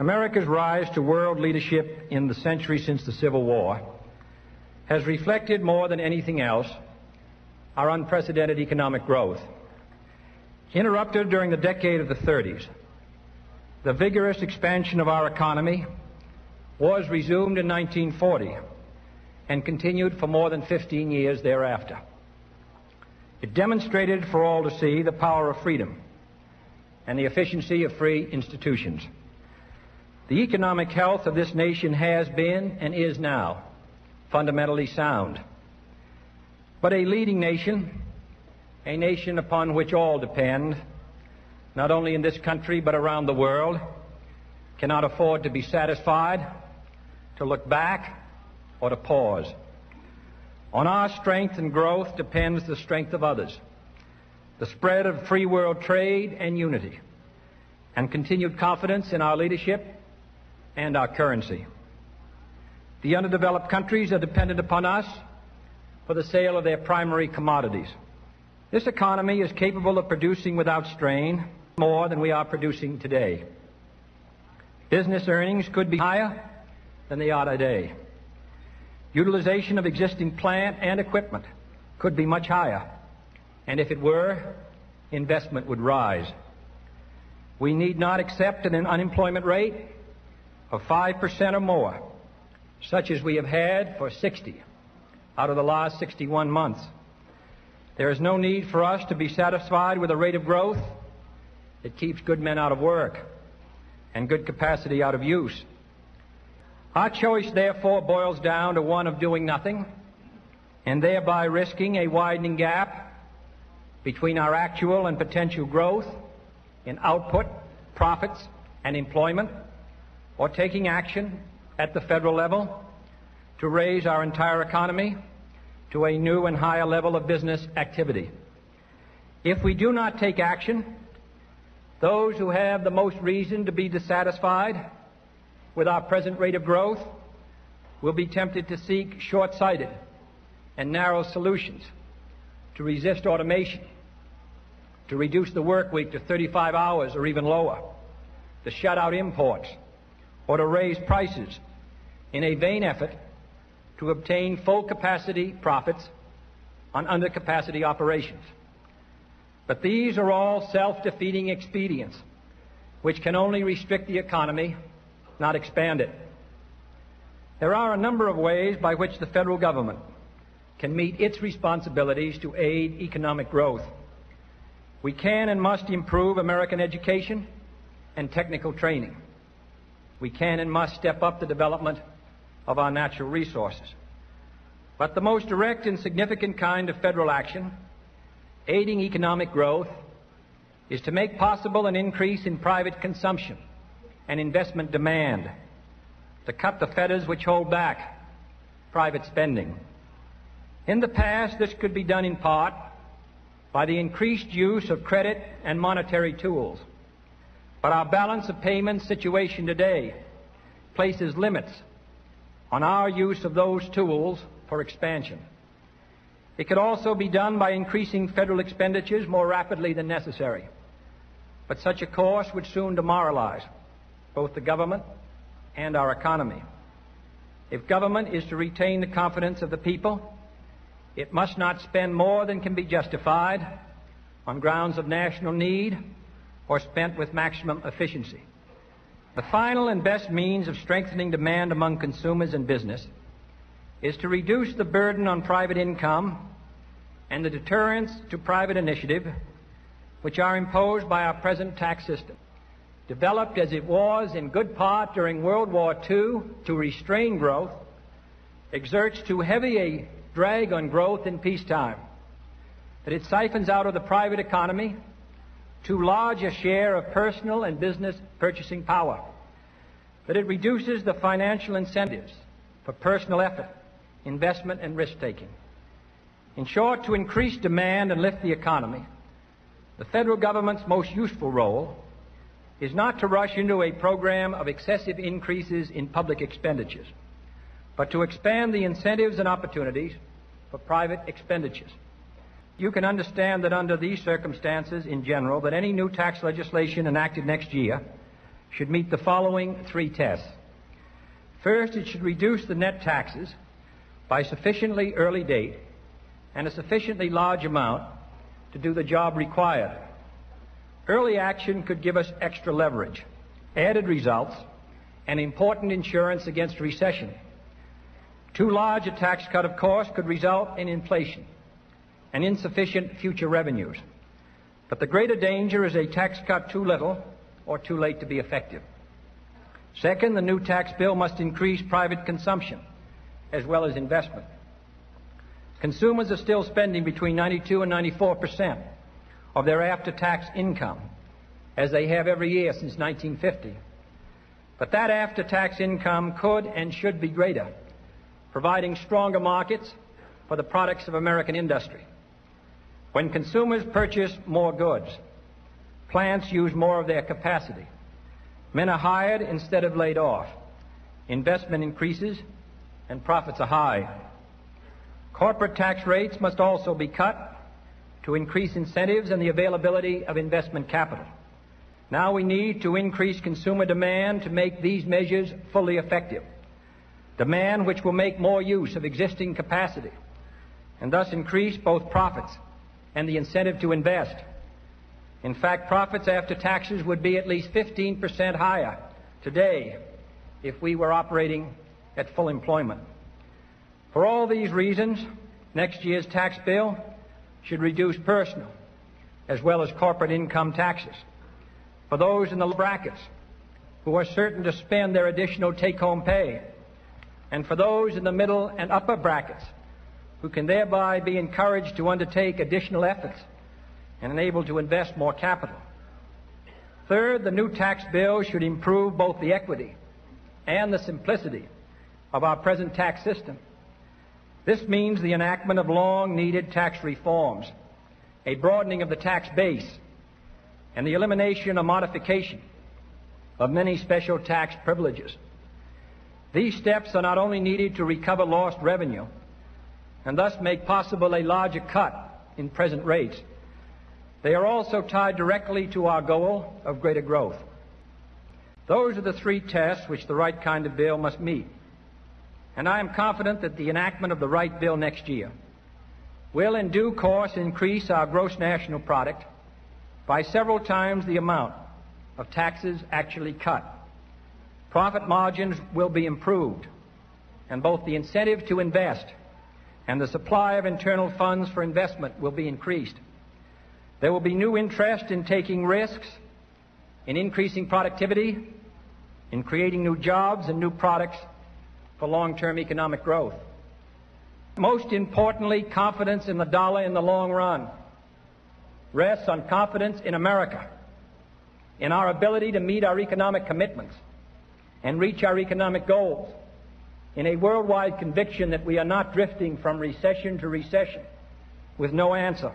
America's rise to world leadership in the century since the Civil War has reflected more than anything else our unprecedented economic growth. Interrupted during the decade of the 30s, the vigorous expansion of our economy was resumed in 1940 and continued for more than 15 years thereafter. It demonstrated for all to see the power of freedom and the efficiency of free institutions. The economic health of this nation has been and is now fundamentally sound. But a leading nation, a nation upon which all depend, not only in this country but around the world, cannot afford to be satisfied, to look back, or to pause. On our strength and growth depends the strength of others, the spread of free world trade and unity, and continued confidence in our leadership and our currency. The underdeveloped countries are dependent upon us for the sale of their primary commodities. This economy is capable of producing without strain more than we are producing today. Business earnings could be higher than they are today. Utilization of existing plant and equipment could be much higher, and if it were, investment would rise. We need not accept an unemployment rate of 5% or more, such as we have had for 60 out of the last 61 months. There is no need for us to be satisfied with a rate of growth that keeps good men out of work and good capacity out of use. Our choice, therefore, boils down to one of doing nothing and thereby risking a widening gap between our actual and potential growth in output, profits, and employment, or taking action at the federal level to raise our entire economy to a new and higher level of business activity. If we do not take action, those who have the most reason to be dissatisfied with our present rate of growth will be tempted to seek short-sighted and narrow solutions to resist automation, to reduce the work week to 35 hours or even lower, to shut out imports, or to raise prices in a vain effort to obtain full capacity profits on undercapacity operations. But these are all self-defeating expedients which can only restrict the economy, not expand it. There are a number of ways by which the federal government can meet its responsibilities to aid economic growth. We can and must improve American education and technical training. We can and must step up the development of our natural resources. But the most direct and significant kind of federal action aiding economic growth is to make possible an increase in private consumption and investment demand, to cut the fetters which hold back private spending. In the past, this could be done in part by the increased use of credit and monetary tools. But our balance of payments situation today places limits on our use of those tools for expansion. It could also be done by increasing federal expenditures more rapidly than necessary. But such a course would soon demoralize both the government and our economy. If government is to retain the confidence of the people, it must not spend more than can be justified on grounds of national need or spent with maximum efficiency. The final and best means of strengthening demand among consumers and business is to reduce the burden on private income and the deterrents to private initiative which are imposed by our present tax system. Developed as it was in good part during World War II to restrain growth, exerts too heavy a drag on growth in peacetime, that it siphons out of the private economy too large a share of personal and business purchasing power, that it reduces the financial incentives for personal effort, investment, and risk-taking. In short, to increase demand and lift the economy, the federal government's most useful role is not to rush into a program of excessive increases in public expenditures, but to expand the incentives and opportunities for private expenditures. You can understand that under these circumstances in general, that any new tax legislation enacted next year should meet the following three tests. First, it should reduce the net taxes by a sufficiently early date and a sufficiently large amount to do the job required. Early action could give us extra leverage, added results, and important insurance against recession. Too large a tax cut, of course, could result in inflation and insufficient future revenues. But the greater danger is a tax cut too little or too late to be effective. Second, the new tax bill must increase private consumption as well as investment. Consumers are still spending between 92 and 94% of their after-tax income, as they have every year since 1950. But that after-tax income could and should be greater, providing stronger markets for the products of American industry. When consumers purchase more goods, plants use more of their capacity, men are hired instead of laid off, investment increases, and profits are high. Corporate tax rates must also be cut to increase incentives and the availability of investment capital. Now we need to increase consumer demand to make these measures fully effective. Demand which will make more use of existing capacity and thus increase both profits and the incentive to invest. In fact, profits after taxes would be at least 15% higher today if we were operating at full employment. For all these reasons, next year's tax bill should reduce personal as well as corporate income taxes for those in the low brackets who are certain to spend their additional take-home pay, and for those in the middle and upper brackets who can thereby be encouraged to undertake additional efforts and enabled to invest more capital. Third, the new tax bill should improve both the equity and the simplicity of our present tax system. This means the enactment of long-needed tax reforms, a broadening of the tax base, and the elimination or modification of many special tax privileges. These steps are not only needed to recover lost revenue and thus make possible a larger cut in present rates, they are also tied directly to our goal of greater growth. Those are the three tests which the right kind of bill must meet. And I am confident that the enactment of the right bill next year will in due course increase our gross national product by several times the amount of taxes actually cut. Profit margins will be improved, and both the incentive to invest and the supply of internal funds for investment will be increased. There will be new interest in taking risks, in increasing productivity, in creating new jobs and new products for long-term economic growth. Most importantly, confidence in the dollar in the long run rests on confidence in America, in our ability to meet our economic commitments and reach our economic goals, in a worldwide conviction that we are not drifting from recession to recession with no answer.